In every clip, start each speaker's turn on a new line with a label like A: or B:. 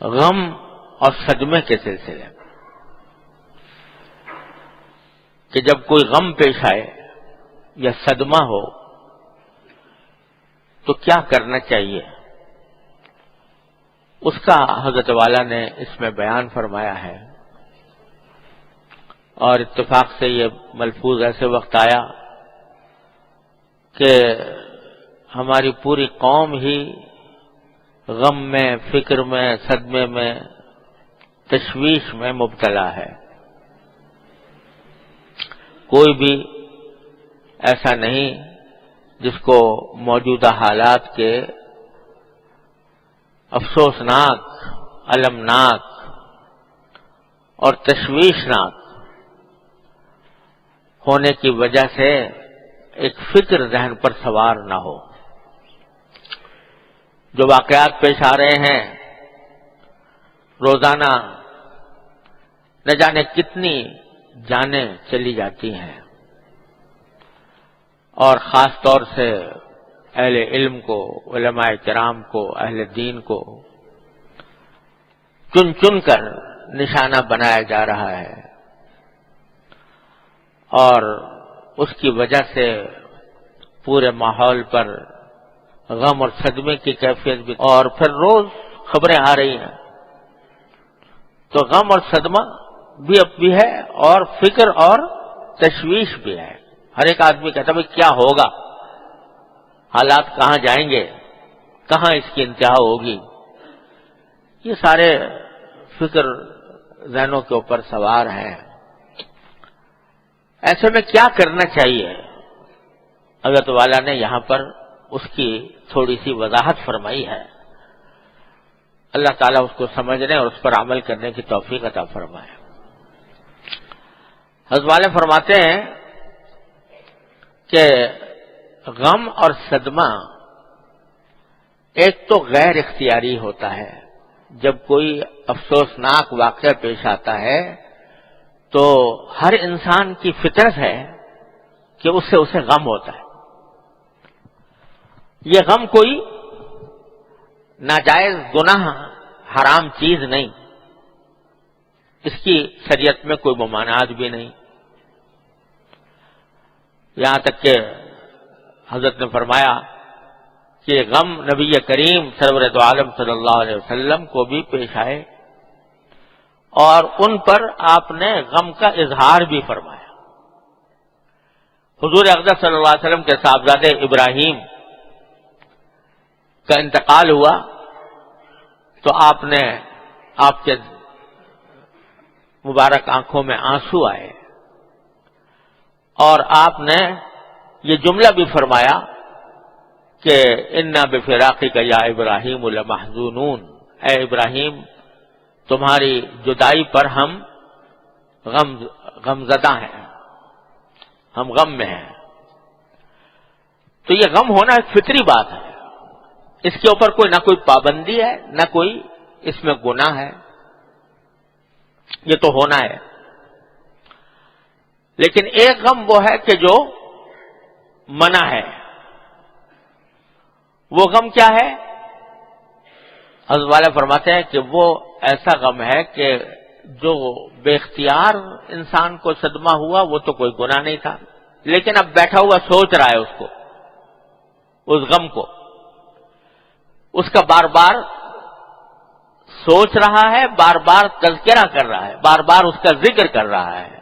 A: غم اور صدمے کے سلسلے میں کہ جب کوئی غم پیش آئے یا صدمہ ہو تو کیا کرنا چاہیے، اس کا حضرت والا نے اس میں بیان فرمایا ہے. اور اتفاق سے یہ ملفوظ ایسے وقت آیا کہ ہماری پوری قوم ہی غم میں، فکر میں، صدمے میں، تشویش میں مبتلا ہے. کوئی بھی ایسا نہیں جس کو موجودہ حالات کے افسوسناک، المناک اور تشویشناک ہونے کی وجہ سے ایک فکر ذہن پر سوار نہ ہو. جو واقعات پیش آ رہے ہیں روزانہ، نہ جانے کتنی جانیں چلی جاتی ہیں، اور خاص طور سے اہل علم کو، علماء کرام کو، اہل دین کو چن چن کر نشانہ بنایا جا رہا ہے، اور اس کی وجہ سے پورے ماحول پر غم اور صدمے کی کیفیت بھی، اور پھر روز خبریں آ رہی ہیں. تو غم اور صدمہ بھی اب بھی ہے، اور فکر اور تشویش بھی ہے. ہر ایک آدمی کہتا ہے کیا ہوگا، حالات کہاں جائیں گے، کہاں اس کی انتہا ہوگی. یہ سارے فکر ذہنوں کے اوپر سوار ہیں. ایسے میں کیا کرنا چاہیے؟ حضرت والا نے یہاں پر اس کی تھوڑی سی وضاحت فرمائی ہے. اللہ تعالیٰ اس کو سمجھنے اور اس پر عمل کرنے کی توفیق عطا فرمائے. حضرت والے فرماتے ہیں کہ غم اور صدمہ ایک تو غیر اختیاری ہوتا ہے. جب کوئی افسوسناک واقعہ پیش آتا ہے تو ہر انسان کی فطرت ہے کہ اس سے اسے غم ہوتا ہے. یہ غم کوئی ناجائز گناہ، حرام چیز نہیں، اس کی شریعت میں کوئی ممانعت بھی نہیں. یہاں تک کہ حضرت نے فرمایا کہ غم نبی کریم سرور دو عالم صلی اللہ علیہ وسلم کو بھی پیش آئے، اور ان پر آپ نے غم کا اظہار بھی فرمایا. حضور اقدس صلی اللہ علیہ وسلم کے صاحبزادے ابراہیم کا انتقال ہوا تو آپ کے مبارک آنکھوں میں آنسو آئے، اور آپ نے یہ جملہ بھی فرمایا کہ انا بفراقک یا ابراہیم لمحزونون، اے ابراہیم تمہاری جدائی پر ہم غمزدہ ہیں، ہم غم میں ہیں. تو یہ غم ہونا ایک فطری بات ہے، اس کے اوپر نہ کوئی پابندی ہے، نہ کوئی اس میں گناہ ہے، یہ تو ہونا ہے. لیکن ایک غم وہ ہے کہ جو منع ہے. وہ غم کیا ہے؟ حضرت والا فرماتے ہیں کہ وہ ایسا غم ہے کہ جو بے اختیار انسان کو صدمہ ہوا وہ تو کوئی گناہ نہیں تھا، لیکن اب بیٹھا ہوا سوچ رہا ہے اس کو، اس غم کو، اس کا بار بار سوچ رہا ہے، بار بار تذکرہ کر رہا ہے، بار بار اس کا ذکر کر رہا ہے.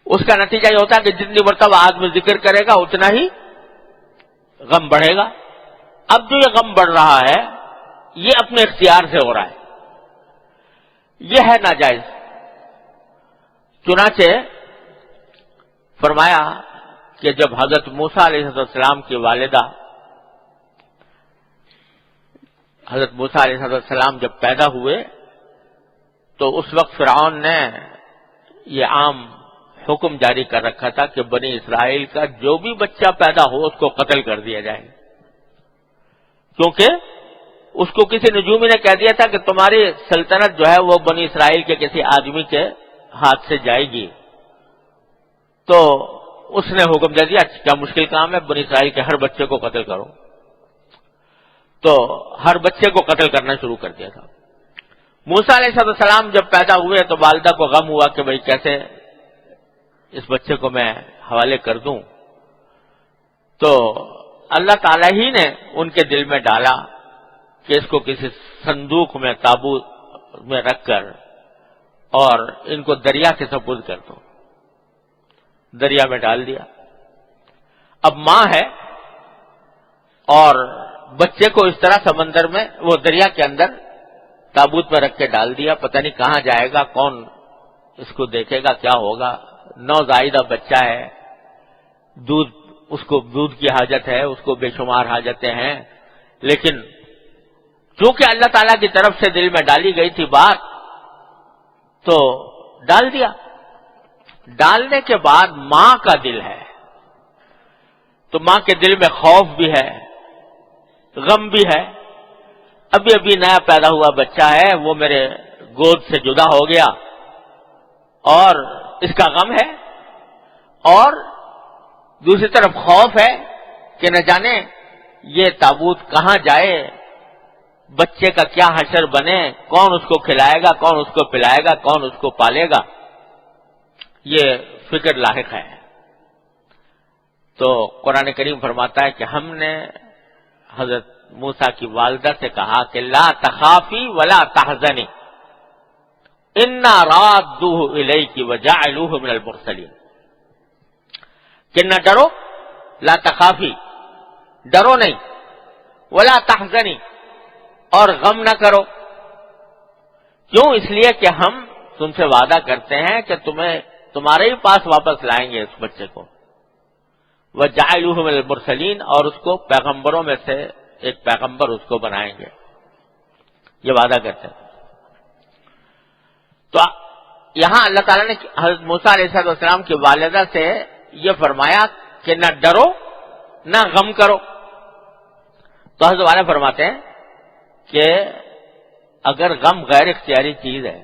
A: اس کا نتیجہ یہ ہوتا ہے کہ جتنی مرتبہ آدمی ذکر کرے گا اتنا ہی غم بڑھے گا. اب جو یہ غم بڑھ رہا ہے یہ اپنے اختیار سے ہو رہا ہے، یہ ہے ناجائز. چنانچہ فرمایا کہ جب حضرت موسیٰ علیہ السلام کی والدہ حضرت موسیٰ علیہ السلام جب پیدا ہوئے تو اس وقت فرعون نے یہ عام حکم جاری کر رکھا تھا کہ بنی اسرائیل کا جو بھی بچہ پیدا ہو اس کو قتل کر دیا جائے، کیونکہ اس کو کسی نجومی نے کہہ دیا تھا کہ تمہاری سلطنت جو ہے وہ بنی اسرائیل کے کسی آدمی کے ہاتھ سے جائے گی. تو اس نے حکم دے دیا کیا مشکل کام ہے، بنی اسرائیل کے ہر بچے کو قتل کرو. تو ہر بچے کو قتل کرنا شروع کر دیا تھا۔ موسیٰ علیہ السلام جب پیدا ہوئے تو والدہ کو غم ہوا کہ بھئی کیسے اس بچے کو میں حوالے کر دوں، تو اللہ تعالی ہی نے ان کے دل میں ڈالا کہ اس کو کسی صندوق میں، تابوت میں رکھ کر اور ان کو دریا کے سپرد کر دو۔ دریا میں ڈال دیا۔ اب ماں ہے اور بچے کو اس طرح سمندر میں، وہ دریا کے اندر تابوت میں رکھ کے ڈال دیا، پتہ نہیں کہاں جائے گا، کون اس کو دیکھے گا، کیا ہوگا، نوزائیدہ بچہ ہے، اس کو دودھ کی حاجت ہے، اس کو بے شمار حاجتیں ہیں، لیکن چونکہ اللہ تعالیٰ کی طرف سے دل میں ڈالی گئی تھی بات، تو ڈال دیا۔ ڈالنے کے بعد ماں کا دل ہے تو ماں کے دل میں خوف بھی ہے، غم بھی ہے، ابھی ابھی نیا پیدا ہوا بچہ ہے، وہ میرے گود سے جدا ہو گیا اور اس کا غم ہے، اور دوسری طرف خوف ہے کہ نہ جانے یہ تابوت کہاں جائے، بچے کا کیا حشر بنے، کون اس کو کھلائے گا، کون اس کو پلائے گا، کون اس کو پالے گا، یہ فکر لاحق ہے۔ تو قرآن کریم فرماتا ہے کہ ہم نے حضرت موسیٰ کی والدہ سے کہا کہ لا تخافی ولا تحزنی انا رادوہ الیک وجاعلوہ من المرسلین، کہ نہ ڈرو، لا تخافی، ڈرو نہیں، ولا تحزنی، اور غم نہ کرو۔ کیوں؟ اس لیے کہ ہم تم سے وعدہ کرتے ہیں کہ تمہارے ہی پاس واپس لائیں گے اس بچے کو، وجعلوہ من المرسلین، اور اس کو پیغمبروں میں سے ایک پیغمبر اس کو بنائیں گے، یہ وعدہ کرتے ہیں۔ تو یہاں اللہ تعالیٰ نے حضرت موسیٰ علیہ السلام کی والدہ سے یہ فرمایا کہ نہ ڈرو نہ غم کرو۔ تو حضرت والا فرماتے ہیں کہ اگر غم غیر اختیاری چیز ہے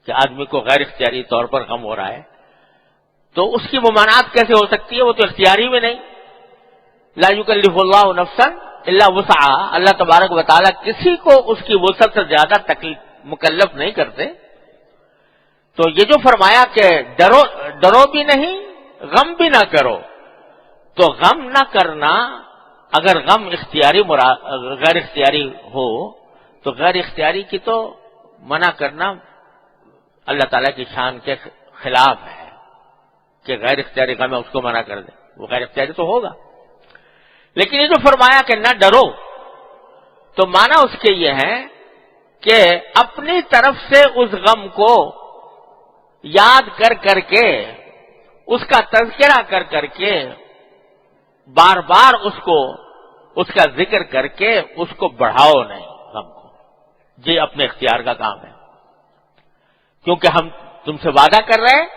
A: کہ آدمی کو غیر اختیاری طور پر غم ہو رہا ہے تو اس کی ممانعت کیسے ہو سکتی ہے؟ وہ تو اختیاری بھی نہیں۔ لا یکلف اللہ نفسا الا وسعها، اللہ تبارک و تعالیٰ کسی کو اس کی وسعت سے زیادہ مکلف نہیں کرتے۔ تو یہ جو فرمایا کہ ڈرو بھی نہیں، غم بھی نہ کرو، تو غم نہ کرنا، اگر غم غیر اختیاری ہو تو غیر اختیاری کی تو منع کرنا اللہ تعالیٰ کی شان کے خلاف ہے کہ غیر اختیاری غم ہے اس کو منع کر دے، وہ غیر اختیاری تو ہوگا۔ لیکن یہ جو فرمایا کہ نہ ڈرو، تو معنی اس کے یہ ہے کہ اپنی طرف سے اس غم کو یاد کر کر کے، اس کا تذکرہ کر کر کے، بار بار اس کا ذکر کر کے اس کو بڑھاؤ نہیں غم کو، یہ اپنے اختیار کا کام ہے، کیونکہ ہم تم سے وعدہ کر رہے ہیں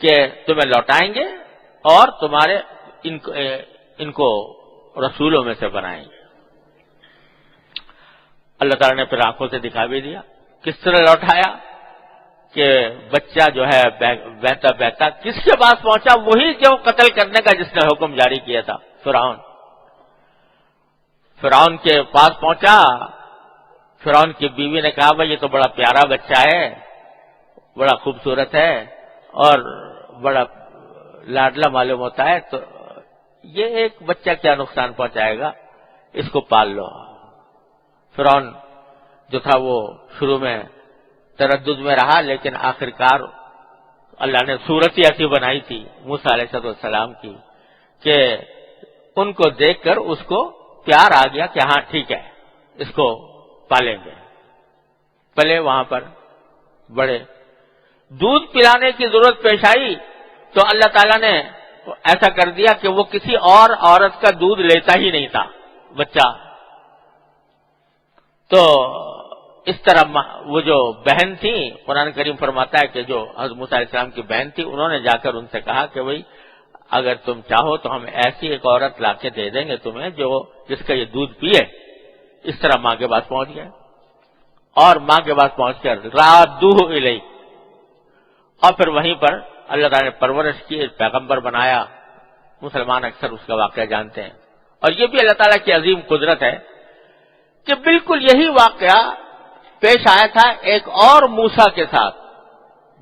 A: کہ تمہیں لوٹائیں گے اور تمہارے ان کو رسولوں میں سے بنائیں گے۔ اللہ تعالیٰ نے پھر آنکھوں سے دکھا بھی دیا، کس طرح لوٹایا کہ بچہ جو ہے بہتا بہتا کس کے پاس پہنچا؟ وہی جو قتل کرنے کا جس نے حکم جاری کیا تھا، فرعون کے پاس پہنچا۔ فرعون کی بیوی نے کہا بھائی یہ تو بڑا پیارا بچہ ہے، بڑا خوبصورت ہے اور بڑا لاڈلا معلوم ہوتا ہے، تو یہ ایک بچہ کیا نقصان پہنچائے گا، اس کو پال لو۔ فرعون جو تھا وہ شروع میں تردد میں رہا، لیکن آخرکار اللہ نے صورت ہی ایسی بنائی تھی موسیٰ علیہ السلام کی کہ ان کو دیکھ کر اس کو پیار آ گیا کہ ہاں ٹھیک ہے اس کو پالیں گے۔ پلے وہاں پر بڑے، دودھ پلانے کی ضرورت پیش آئی تو اللہ تعالیٰ نے ایسا کر دیا کہ وہ کسی اور عورت کا دودھ لیتا ہی نہیں تھا بچہ۔ تو اس طرح وہ جو بہن تھی، قرآن کریم فرماتا ہے کہ جو حضرت موسیٰ علیہ السلام کی بہن تھی، انہوں نے جا کر ان سے کہا کہ بھئی اگر تم چاہو تو ہم ایسی ایک عورت لا کے دے دیں گے تمہیں جس کا یہ دودھ پیے۔ اس طرح ماں کے پاس پہنچ گئے اور ماں کے پاس پہنچ کر رادوہ الیک، اور پھر وہیں پر اللہ تعالیٰ نے پرورش کی، پیغمبر بنایا۔ مسلمان اکثر اس کا واقعہ جانتے ہیں، اور یہ بھی اللہ تعالیٰ کی عظیم قدرت ہے کہ بالکل یہی واقعہ پیش آیا تھا ایک اور موسیٰ کے ساتھ.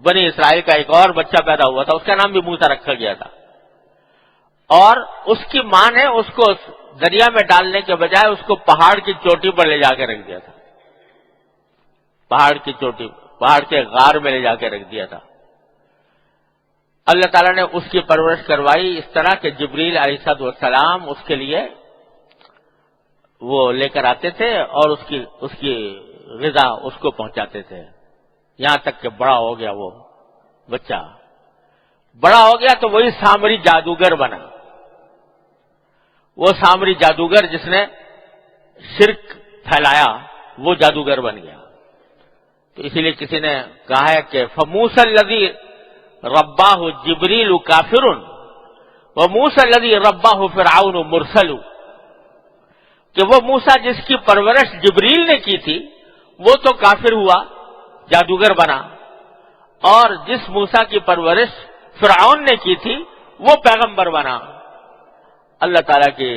A: بنی اسرائیل کا ایک اور بچہ پیدا ہوا تھا، اس کا نام بھی موسیٰ رکھا گیا تھا، اور اس کی ماں نے اس کو دریا میں ڈالنے کے بجائے اس کو پہاڑ کی چوٹی پر لے جا کے رکھ دیا تھا. پہاڑ کے غار میں لے جا کے رکھ دیا تھا. اللہ تعالیٰ نے اس کی پرورش کروائی اس طرح کہ جبریل علیہ السلام اس کے لیے وہ لے کر آتے تھے اور اس کی غذا اس کو پہنچاتے تھے، یہاں تک کہ بڑا ہو گیا. وہ بچہ بڑا ہو گیا تو وہی سامری جادوگر بنا. وہ سامری جادوگر جس نے شرک پھیلایا وہ جادوگر بن گیا. تو اسی لیے کسی نے کہا ہے کہ فموسى الذي رباه جبریل کافر وموسى الذي رباه فرعون مرسل، کہ وہ موسیٰ جس کی پرورش جبریل نے کی تھی وہ تو کافر ہوا، جادوگر بنا، اور جس موسیٰ کی پرورش فرعون نے کی تھی وہ پیغمبر بنا. اللہ تعالیٰ کی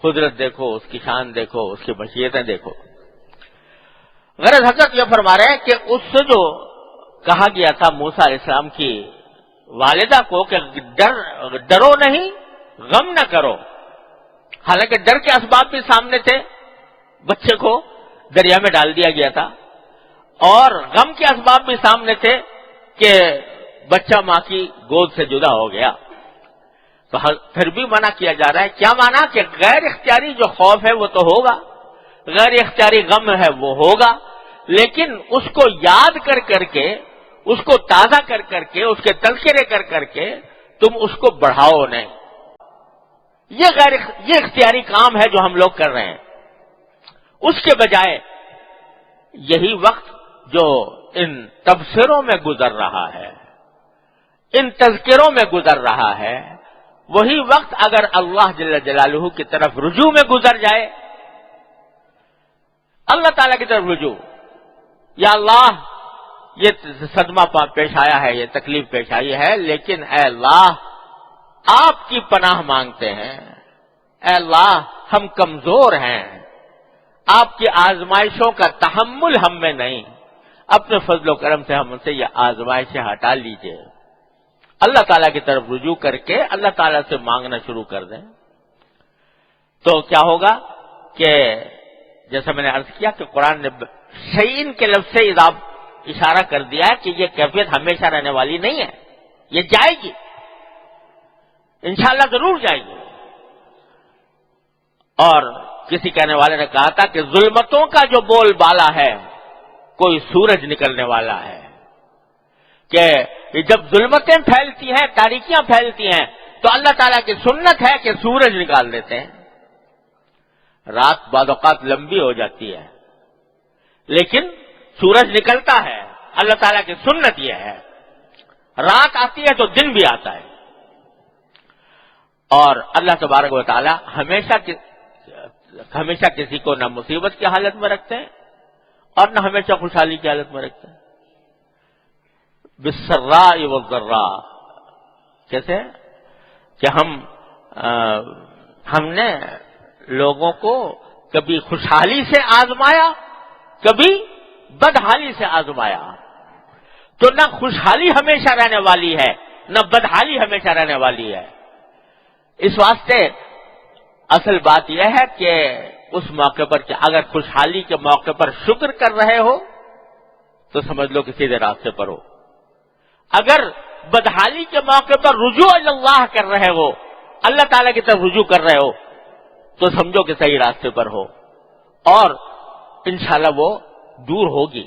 A: قدرت دیکھو، اس کی شان دیکھو، اس کی مشیتیں دیکھو. غرض حضرت یہ فرما رہے ہیں کہ اس سے جو کہا گیا تھا موسیٰ علیہ السلام کی والدہ کو کہ ڈرو نہیں، غم نہ کرو، حالانکہ ڈر کے اسباب بھی سامنے تھے، بچے کو دریا میں ڈال دیا گیا تھا، اور غم کے اسباب بھی سامنے تھے کہ بچہ ماں کی گود سے جدا ہو گیا. تو پھر بھی منع کیا جا رہا ہے. کیا مانا کہ غیر اختیاری جو خوف ہے وہ تو ہوگا، غیر اختیاری غم ہے وہ ہوگا، لیکن اس کو یاد کر کر کے، اس کو تازہ کر کر کے، اس کے تذکرے کر کر کے تم اس کو بڑھاؤ نہیں. یہ اختیاری کام ہے جو ہم لوگ کر رہے ہیں. اس کے بجائے یہی وقت جو ان تبصروں میں گزر رہا ہے، ان تذکروں میں گزر رہا ہے، وہی وقت اگر اللہ جل جلالہ کی طرف رجوع میں گزر جائے، اللہ تعالیٰ کی طرف رجوع، یا اللہ یہ صدمہ پیش آیا ہے، یہ تکلیف پیش آئی ہے، لیکن اے اللہ آپ کی پناہ مانگتے ہیں، اے اللہ ہم کمزور ہیں، آپ کی آزمائشوں کا تحمل ہم میں نہیں، اپنے فضل و کرم سے ہم سے یہ آزمائشیں ہٹا لیجئے. اللہ تعالیٰ کی طرف رجوع کر کے اللہ تعالیٰ سے مانگنا شروع کر دیں تو کیا ہوگا کہ جیسا میں نے عرض کیا کہ قرآن نے شیئن کے لفظ سے اشارہ کر دیا ہے کہ یہ کیفیت ہمیشہ رہنے والی نہیں ہے، یہ جائے گی، انشاءاللہ ضرور جائے گی. اور کسی کہنے والے نے کہا تھا کہ ظلمتوں کا جو بول بالا ہے کوئی سورج نکلنے والا ہے، کہ جب ظلمتیں پھیلتی ہیں، تاریکیاں پھیلتی ہیں تو اللہ تعالیٰ کی سنت ہے کہ سورج نکال دیتے ہیں. رات بعض اوقات لمبی ہو جاتی ہے لیکن سورج نکلتا ہے، اللہ تعالیٰ کی سنت یہ ہے. رات آتی ہے تو دن بھی آتا ہے، اور اللہ تبارک و تعالیٰ ہمیشہ کسی کو نہ مصیبت کی حالت میں رکھتے ہیں اور نہ ہمیشہ خوشحالی کی حالت میں رکھتے ہیں. بالسراء والضراء، کیسے کہ ہم نے لوگوں کو کبھی خوشحالی سے آزمایا، کبھی بدحالی سے آزمایا. تو نہ خوشحالی ہمیشہ رہنے والی ہے نہ بدحالی ہمیشہ رہنے والی ہے. اس واسطے اصل بات یہ ہے کہ اس موقع پر کہ اگر خوشحالی کے موقع پر شکر کر رہے ہو تو سمجھ لو کہ سیدھے راستے پر ہو، اگر بدحالی کے موقع پر رجوع اللہ کر رہے ہو، اللہ تعالیٰ کی طرف رجوع کر رہے ہو تو سمجھو کہ صحیح راستے پر ہو، اور انشاءاللہ وہ دور ہوگی.